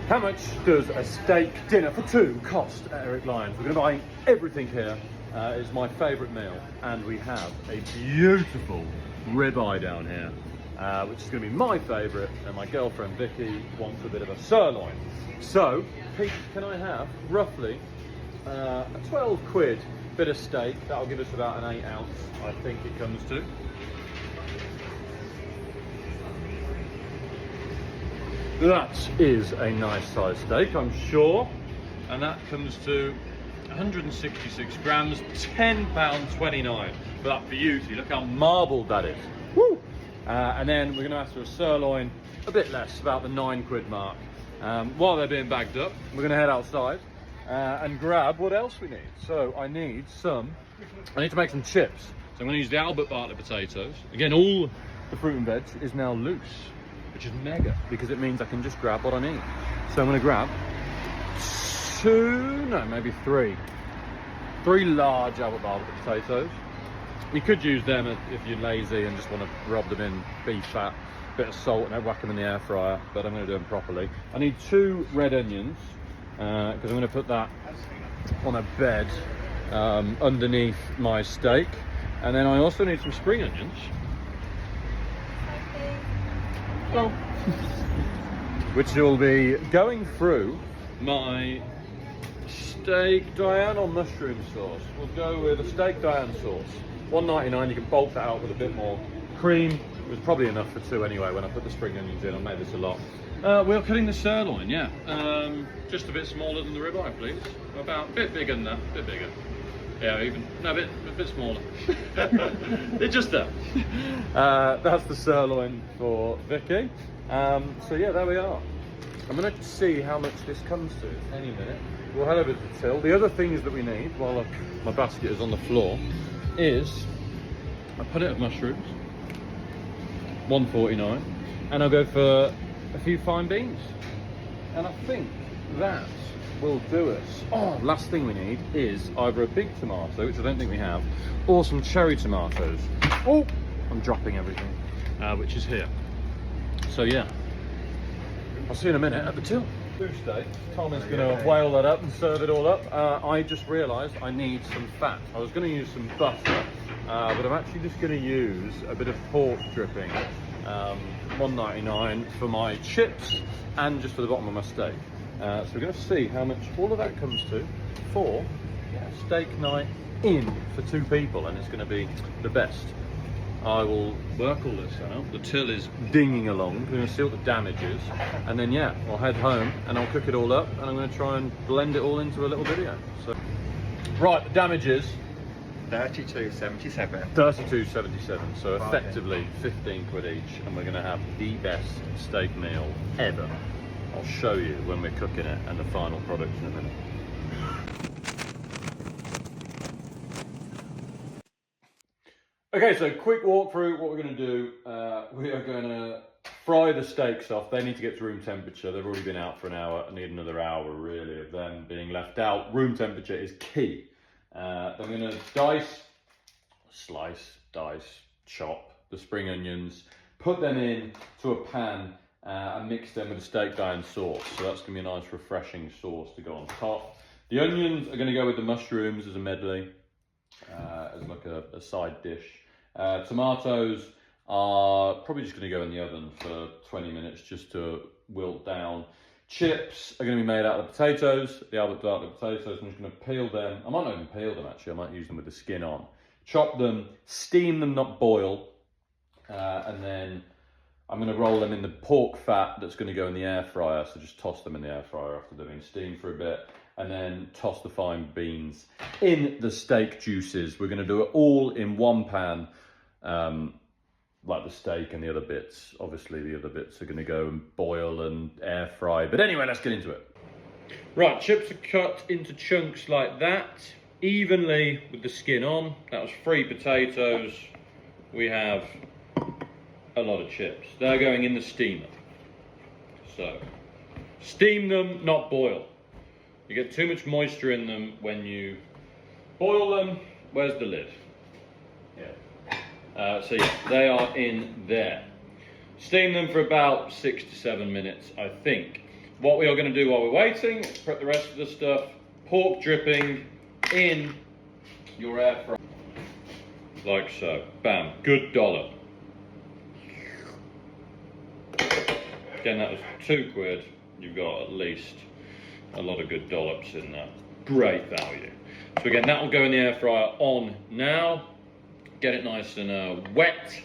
How much does a steak dinner for two cost at Eric Lyons? We're going to buy everything here. It's my favourite meal, and we have a beautiful ribeye down here, which is going to be my favourite, and my girlfriend Vicky wants a bit of a sirloin. So, Pete, can I have roughly a 12 quid bit of steak? That'll give us about an 8 ounce, I think it comes to. That is a nice size steak, I'm sure, and that comes to 166 grams, £10.29 for that beauty. Look how marbled that is. Woo! And then we're going to ask for a sirloin, a bit less, about the 9 quid mark. While they're being bagged up, we're going to head outside and grab what else we need. So I need to make some chips. So I'm going to use the Albert Bartlett potatoes. Again, all the fruit and veg is now loose, which is mega, because it means I can just grab what I need. So I'm going to grab three large Albert Bartlett potatoes. You could use them if you're lazy and just want to rub them in beef fat, bit of salt, and whack them in the air fryer, but I'm going to do them properly. I need 2 red onions, because I'm going to put that on a bed underneath my steak. And then I also need some spring onions. Which will be going through my steak dianne or mushroom sauce. We'll go with a steak dianne sauce. $1.99. You can bulk that out with a bit more cream. It was probably enough for 2 anyway when I put the spring onions in. I made this a lot. We're cutting the sirloin, yeah. Just a bit smaller than the ribeye, please. About a bit bigger than that, a bit bigger. Yeah, a bit smaller. They're just there. That's the sirloin for Vicky. So yeah, there we are. I'm going to see how much this comes to any minute. We'll head over to the till. The other things that we need, while my basket is on the floor, is a punnet of mushrooms, $1.49, and I'll go for a few fine beans. And I think that will do us. Oh, last thing we need is either a big tomato, which I don't think we have, or some cherry tomatoes. Oh, I'm dropping everything, which is here. So yeah, I'll see you in a minute at the till. Steak. Tommy's going to whale that up and serve it all up. I just realised I need some fat. I was going to use some butter, but I'm actually just going to use a bit of pork dripping, $1.99 for my chips and just for the bottom of my steak. So we're going to see how much all of that comes to for steak night in for 2 people, and it's going to be the best. I will work all this out. The till is dinging along. We're going to see what the damage is, and then yeah, I'll head home and I'll cook it all up, and I'm going to try and blend it all into a little video. So, right, the damage is $32.77. $32.77. So effectively 15 quid each, and we're going to have the best steak meal ever. I'll show you when we're cooking it and the final product in a minute. Okay, so quick walkthrough. What we're going to do, we are going to fry the steaks off. They need to get to room temperature. They've already been out for an hour. I need another hour really of them being left out. Room temperature is key. Then we're going to chop the spring onions, put them in to a pan and mix them with the steak dianne sauce. So that's going to be a nice refreshing sauce to go on top. The onions are going to go with the mushrooms as a medley, as like a side dish. Tomatoes are probably just going to go in the oven for 20 minutes just to wilt down. Chips are going to be made out of the potatoes, the Albert Bartlett potatoes. I'm just going to peel them. I might not even peel them actually, I might use them with the skin on. Chop them, steam them, not boil, and then I'm going to roll them in the pork fat that's going to go in the air fryer. So just toss them in the air fryer after they've been steamed for a bit, and then toss the fine beans in the steak juices. We're going to do it all in one pan, like the steak and the other bits. Obviously the other bits are going to go and boil and air fry. But anyway, let's get into it. Right, chips are cut into chunks like that, evenly with the skin on. That was 3 potatoes. We have a lot of chips. They're going in the steamer. So, steam them, not boil. You get too much moisture in them when you boil them. Where's the lid? Yeah. So yeah, they are in there. Steam them for about 6 to 7 minutes, I think. what we are going to do while we're waiting is prep the rest of the stuff. Pork dripping in your air fryer. Like so. Bam. Good dollop. Again, that was £2. You've got at least a lot of good dollops in there. Great value. So again, that will go in the air fryer on now. Get it nice and wet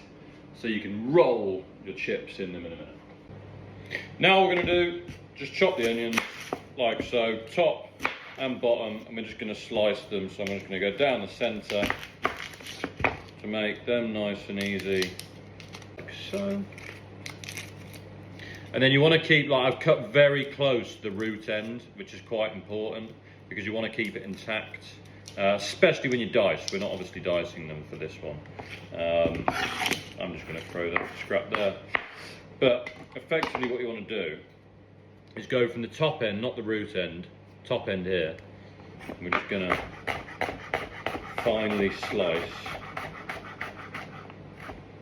so you can roll your chips in them in a minute. Now what we're going to do, just chop the onions like so, top and bottom, and we're just going to slice them. So I'm just going to go down the centre to make them nice and easy, like so. And then you want to keep, like I've cut very close to the root end, which is quite important because you want to keep it intact, especially when you dice. We're not obviously dicing them for this one. I'm just going to throw that scrap there. But effectively what you want to do is go from the top end, not the root end, top end here. We're just going to finely slice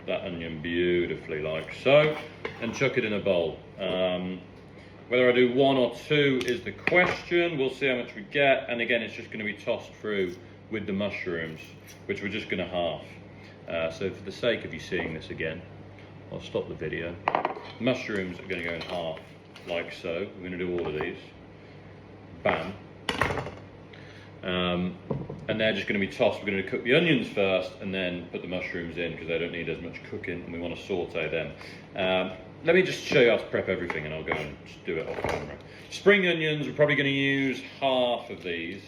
that onion beautifully like so, and chuck it in a bowl. Whether I do 1 or 2 is the question. We'll see how much we get, and again it's just going to be tossed through with the mushrooms, which we're just going to half. So for the sake of you seeing this again, I'll stop the video. Mushrooms are going to go in half like so. We're going to do all of these. Bam. And they're just going to be tossed. We're going to cook the onions first and then put the mushrooms in because they don't need as much cooking, and we want to saute them. Let me just show you how to prep everything and I'll go and just do it off camera. Spring onions, we're probably going to use half of these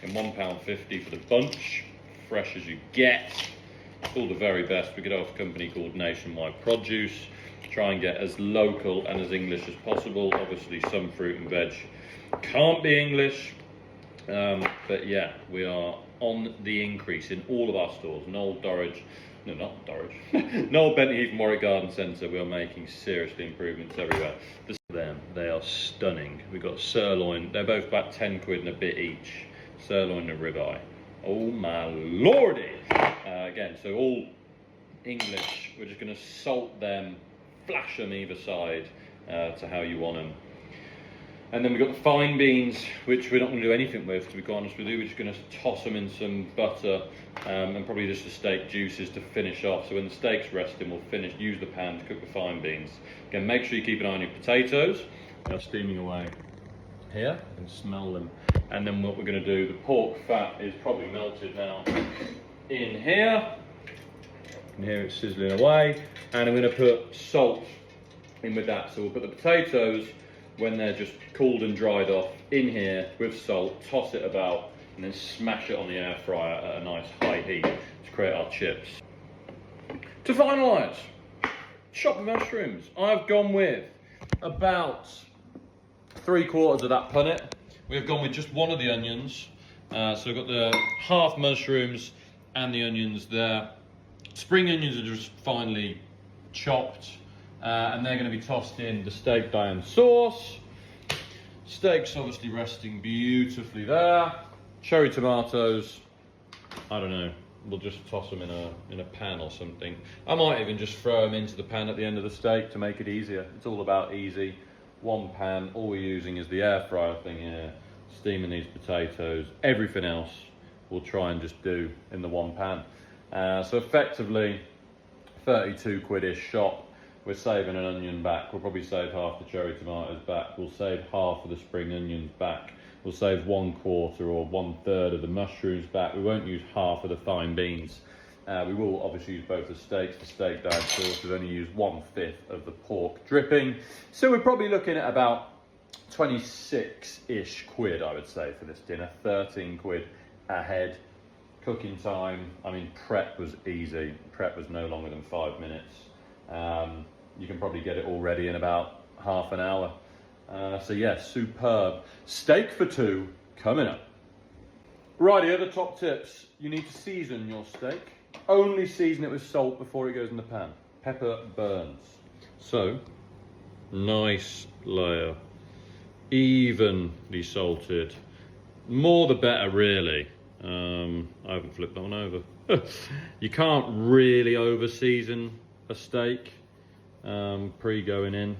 in £1.50 for the bunch, fresh as you get. All the very best. We get off a company called Nationwide Produce. Try and get as local and as English as possible. Obviously some fruit and veg can't be English. But yeah, we are on the increase in all of our stores. Noel, Bentley Heath and Warwick Garden Centre. We are making seriously improvements everywhere. They are stunning. We've got sirloin. They're both about £10 and a bit each. Sirloin and ribeye. Oh my lordy! Again, so all English. We're just going to salt them, flash them either side to how you want them. And then we've got the fine beans, which we're not going to do anything with, to be quite honest with you. We're just going to toss them in some butter and probably just the steak juices to finish off. So when the steak's resting, we'll use the pan to cook the fine beans. Again, make sure you keep an eye on your potatoes. They're steaming away here. I can smell them. And then what we're going to do, the pork fat is probably melted now in here. You can hear it sizzling away. And I'm going to put salt in with that. So we'll put the potatoes, when they're just cooled and dried off, in here with salt, toss it about, and then smash it on the air fryer at a nice high heat to create our chips. To finalise, chopped mushrooms. I've gone with about 3/4 of that punnet. We've gone with just one of the onions. So we've got the half mushrooms and the onions there. Spring onions are just finely chopped. And they're going to be tossed in the steak dianne sauce. Steak's obviously resting beautifully there. Cherry tomatoes, I don't know, we'll just toss them in a pan or something. I might even just throw them into the pan at the end of the steak to make it easier. It's all about easy. One pan, all we're using is the air fryer thing here, steaming these potatoes. Everything else we'll try and just do in the one pan. So effectively, £32-ish shop. We're saving an onion back. We'll probably save half the cherry tomatoes back. We'll save half of the spring onions back. We'll save 1/4 or 1/3 of the mushrooms back. We won't use half of the fine beans. We will obviously use both the steaks, the steak dianne sauce. We've only used 1/5 of the pork dripping. So we're probably looking at about 26-ish quid, I would say, for this dinner. £13 a head. Cooking time, I mean, prep was easy. Prep was no longer than 5 minutes. You can probably get it all ready in about half an hour. So yeah, superb. Steak for 2 coming up. Righty, other top tips. You need to season your steak. Only season it with salt before it goes in the pan. Pepper burns. So, nice layer. Evenly salted. More the better, really. I haven't flipped that one over. You can't really over season a steak pre going in.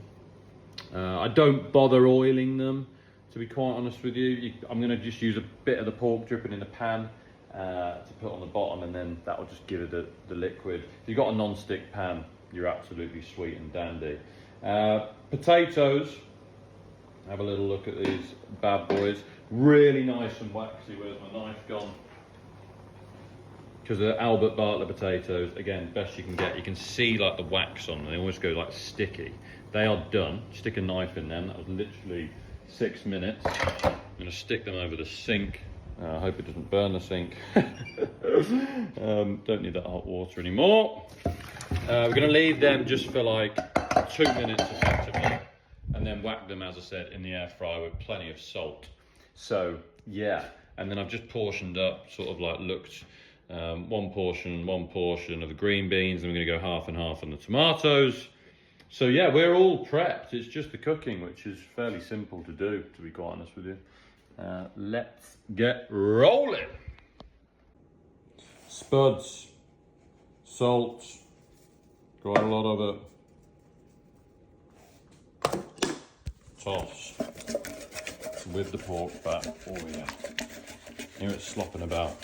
I don't bother oiling them, to be quite honest with you. I'm going to just use a bit of the pork dripping in the pan to put on the bottom, and then that will just give it the liquid. If you've got a non-stick pan, you're absolutely sweet and dandy. Potatoes, have a little look at these bad boys. Really nice and waxy. Where's my knife gone? Because they're Albert Bartlett potatoes, again, best you can get. You can see like the wax on them, they almost go like sticky. They are done. Stick a knife in them. That was literally 6 minutes. I'm going to stick them over the sink. I hope it doesn't burn the sink. Don't need that hot water anymore. We're going to leave them just for like 2 minutes effectively, and then whack them, as I said, in the air fryer with plenty of salt. So yeah, and then I've just portioned up, sort of like looked, one portion of the green beans, and we're going to go half and half on the tomatoes. So yeah, we're all prepped. It's just the cooking, which is fairly simple to do, to be quite honest with you. Let's get rolling. Spuds, salt, quite a lot of it. Toss with the pork fat. Oh yeah, here it's slopping about.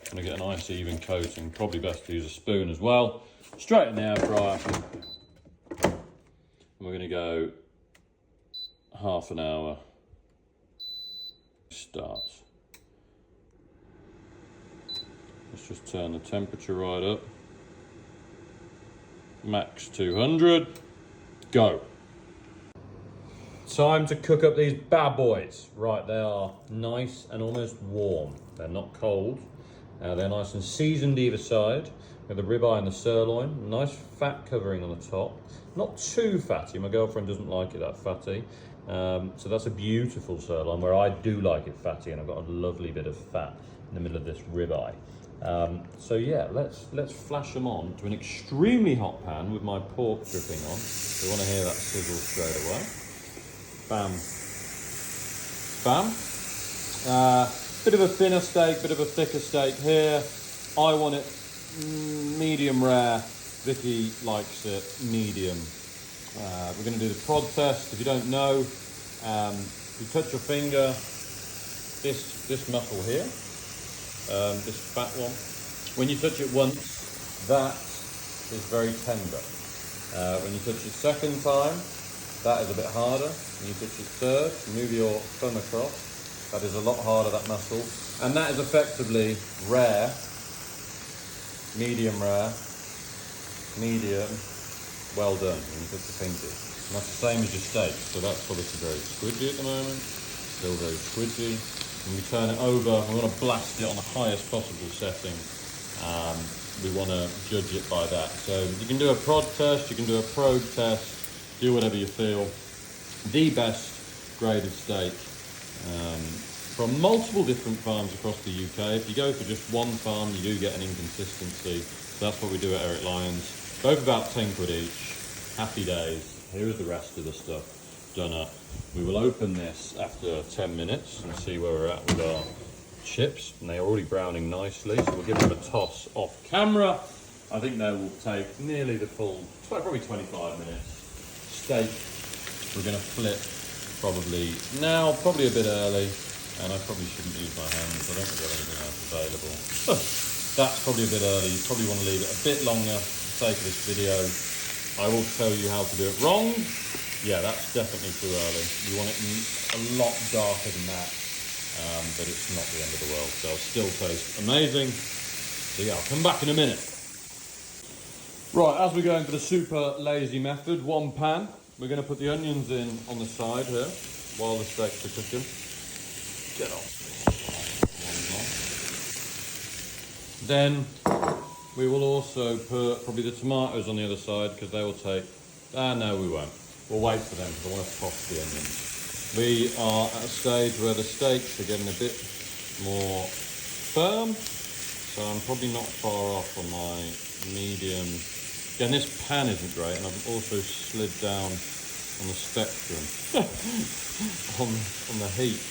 Gonna get a nice even coating. Probably best to use a spoon as well. Straight in the air fryer. And we're gonna go half an hour. Start. Let's just turn the temperature right up. Max 200. Go. Time to cook up these bad boys. Right, they are nice and almost warm. They're not cold. They're nice and seasoned either side. With the ribeye and the sirloin. Nice fat covering on the top. Not too fatty. My girlfriend doesn't like it that fatty. So that's a beautiful sirloin, where I do like it fatty, and I've got a lovely bit of fat in the middle of this ribeye. So yeah, let's flash them on to an extremely hot pan with my pork dripping on. We want to hear that sizzle straight away. Bam. Bam. Bit of a thinner steak, bit of a thicker steak here. I want it medium rare. Vicky likes it medium. We're going to do the prod test. If you don't know, you touch your finger, this muscle here, this fat one. When you touch it once, that is very tender. When you touch it second time, that is a bit harder. When you touch it third, move your thumb across. That is a lot harder, that muscle. And that is effectively rare, medium rare, medium, well done. When you touch the fingers. And that's the same as your steak. So that's obviously very squidgy at the moment. Still very squidgy. When we turn it over, we want to blast it on the highest possible setting. We want to judge it by that. So you can do a prod test, you can do a probe test, do whatever you feel. The best graded steak from multiple different farms across the UK. If you go for just one farm, you do get an inconsistency. So that's what we do at Eric Lyons. Both about 10 quid each. Happy days. Here is the rest of the stuff done up. We will open this after 10 minutes and see where we're at with our chips. And they're already browning nicely, so we'll give them a toss off camera. I think they will take nearly the full, probably 25 minutes. Steak, we're going to flip probably now, probably a bit early, and I probably shouldn't use my hands. I don't think there's anything else available. That's probably a bit early. You probably want to leave it a bit longer for the sake of this video. I will tell you how to do it wrong. Yeah, that's definitely too early. You want it a lot darker than that, but it's not the end of the world. They'll still taste amazing. So yeah, I'll come back in a minute. Right, as we're going for the super lazy method, one pan. We're going to put the onions in on the side here while the steaks are cooking. Get on. Then we will also put probably the tomatoes on the other side, because they will take... no, we won't. We'll wait for them because I want to toss the onions. We are at a stage where the steaks are getting a bit more firm, so I'm probably not far off on my medium. Again, this pan isn't great, and I've also slid down on the spectrum on the heat.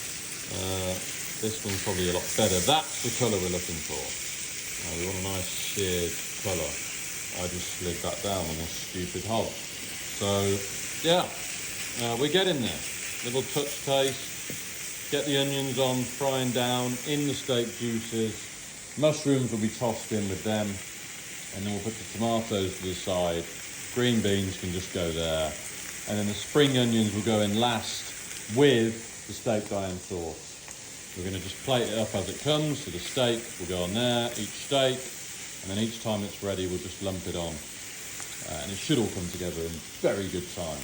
This one's probably a lot better. That's the colour we're looking for. We want a nice seared colour. I just slid that down on this stupid hob. So yeah, we're getting there. Little touch taste. Get the onions on, frying down in the steak juices. Mushrooms will be tossed in with them. And then we'll put the tomatoes to the side. Green beans can just go there. And then the spring onions will go in last with the steak dianne sauce. We're going to just plate it up as it comes. So the steak will go on there, each steak. And then each time it's ready, we'll just lump it on. And it should all come together in very good time.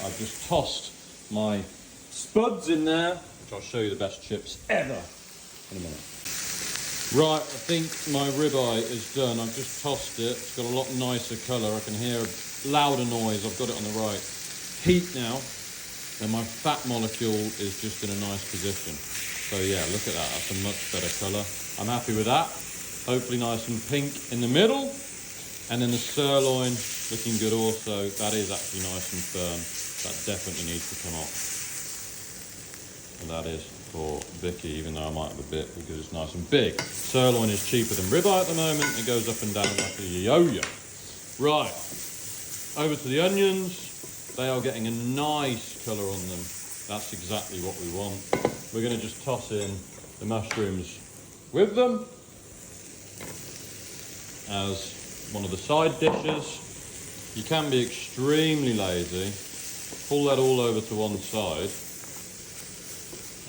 I've just tossed my spuds in there, which I'll show you the best chips ever in a minute. Right, I think my ribeye is done. I've just tossed it. It's got a lot nicer colour. I can hear a louder noise. I've got it on the right heat now. And my fat molecule is just in a nice position. So yeah, look at that. That's a much better colour. I'm happy with that. Hopefully nice and pink in the middle. And then the sirloin looking good also. That is actually nice and firm. That definitely needs to come off. And that is for Vicky, even though I might have a bit because it's nice and big. Sirloin is cheaper than ribeye at the moment. It goes up and down like a yo-yo. Right, over to the onions. They are getting a nice colour on them. That's exactly what we want. We're going to just toss in the mushrooms with them as one of the side dishes. You can be extremely lazy. Pull that all over to one side.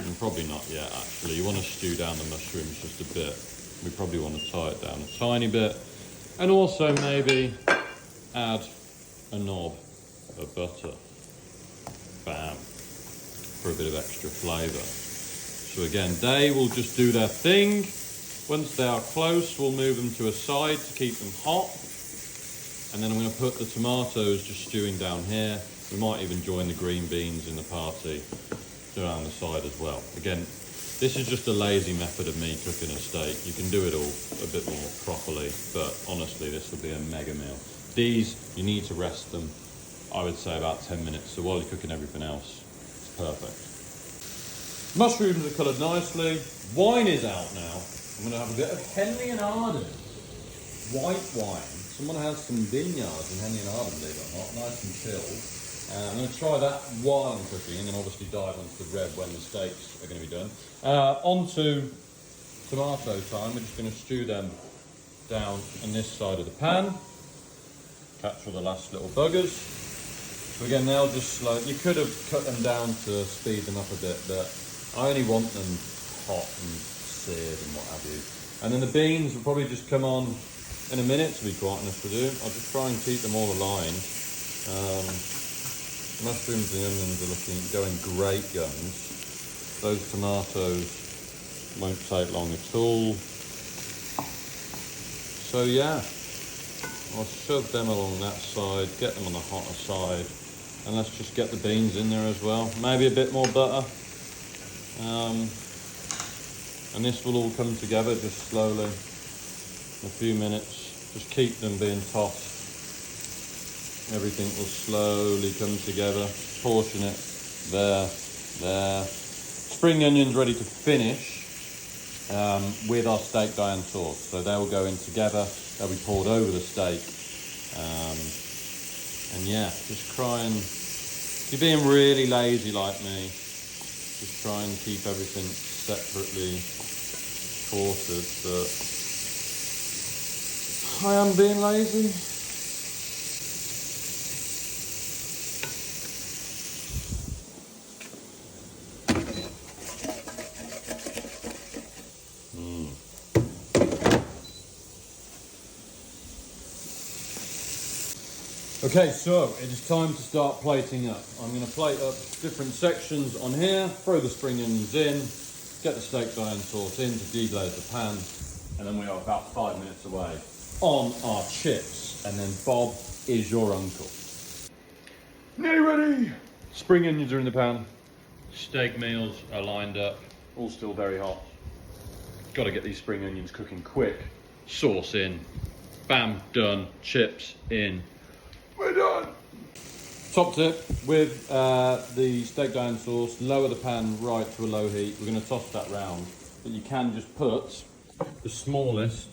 And probably not yet, actually. You want to stew down the mushrooms just a bit. We probably want to tie it down a tiny bit. And also maybe add a knob of butter. Bam. For a bit of extra flavour. So again, they will just do their thing. Once they are close, we'll move them to a side to keep them hot. And then I'm going to put the tomatoes just stewing down here. We might even join the green beans in the party around the side as well. Again, this is just a lazy method of me cooking a steak. You can do it all a bit more properly, but honestly, this will be a mega meal. These, you need to rest them, I would say about 10 minutes. So while you're cooking everything else, it's perfect. Mushrooms are coloured nicely. Wine is out now. I'm going to have a bit of Henley and Arden. White wine. Someone has some vineyards in Henley and Arden, believe it or not, nice and chilled. I'm going to try that while I'm cooking and then obviously dive onto the red when the steaks are going to be done. Onto tomato time. We're just going to stew them down on this side of the pan. Catch all the last little buggers. So again, they'll just slow. You could have cut them down to speed them up a bit, but I only want them hot and seared and what have you. And then the beans will probably just come on in a minute, to be quite honest with you. I'll just try and keep them all aligned. Mushrooms and onions are going great guns. Those tomatoes won't take long at all. So yeah, I'll shove them along that side, get them on the hotter side, and let's just get the beans in there as well. Maybe a bit more butter. And this will all come together just slowly in a few minutes. Just keep them being tossed. Everything will slowly come together. Portion it. There. Spring onions ready to finish with our steak dianne sauce. So they will go in together. They'll be poured over the steak. And yeah, just try and, if you're being really lazy like me, just try and keep everything separately ported. But I am being lazy. Okay, so it is time to start plating up. I'm going to plate up different sections on here, throw the spring onions in, get the steak dianne sauce in to deglaze the pan, and then we are about 5 minutes away on our chips. And then Bob is your uncle. Nearly ready! Spring onions are in the pan, steak meals are lined up, all still very hot. Got to get these spring onions cooking quick. Sauce in, bam, done, chips in. We're done. Top tip with the steak dianne sauce, lower the pan right to a low heat. We're going to toss that round, but you can just put the smallest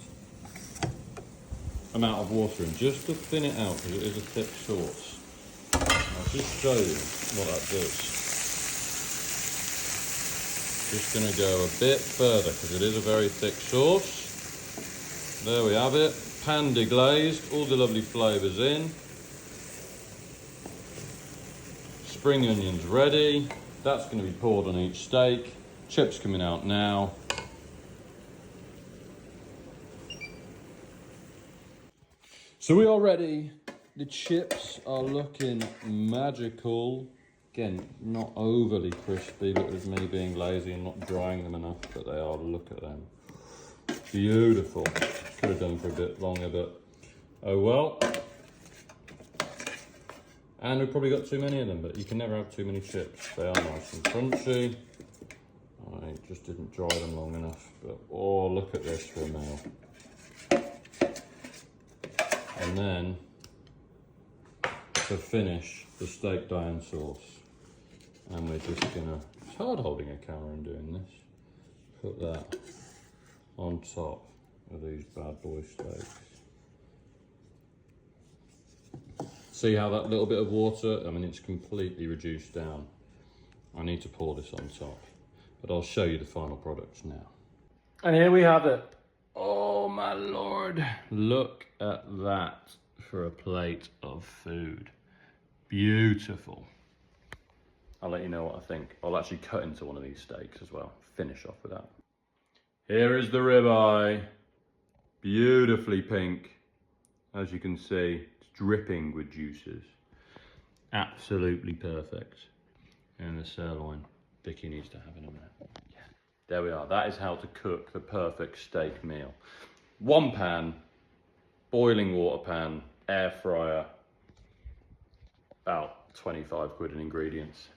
amount of water in just to thin it out because it is a thick sauce. just show you what that does. Just going to go a bit further because it is a very thick sauce. There we have it, pan deglazed, all the lovely flavours in. Spring onions ready. That's going to be poured on each steak. Chips coming out now. So we are ready. The chips are looking magical. Again, not overly crispy, but it's me being lazy and not drying them enough, but they are. Look at them. Beautiful. Could have done for a bit longer, but oh well. And we've probably got too many of them, but you can never have too many chips. They are nice and crunchy. I just didn't dry them long enough, but oh, look at this for a meal. And then, to finish, the steak dianne sauce. And we're just gonna, it's hard holding a camera and doing this. Put that on top of these bad boy steaks. See how that little bit of water, I mean, it's completely reduced down. I need to pour this on top, but I'll show you the final products now. And here we have it. Oh my Lord. Look at that for a plate of food. Beautiful. I'll let you know what I think. I'll actually cut into one of these steaks as well. Finish off with that. Here is the ribeye. Beautifully pink. As you can see, it's dripping with juices. Absolutely perfect. And the sirloin. Vicky needs to have it on there. Yeah. There we are. That is how to cook the perfect steak meal. One pan, boiling water pan, air fryer, about 25 quid in ingredients.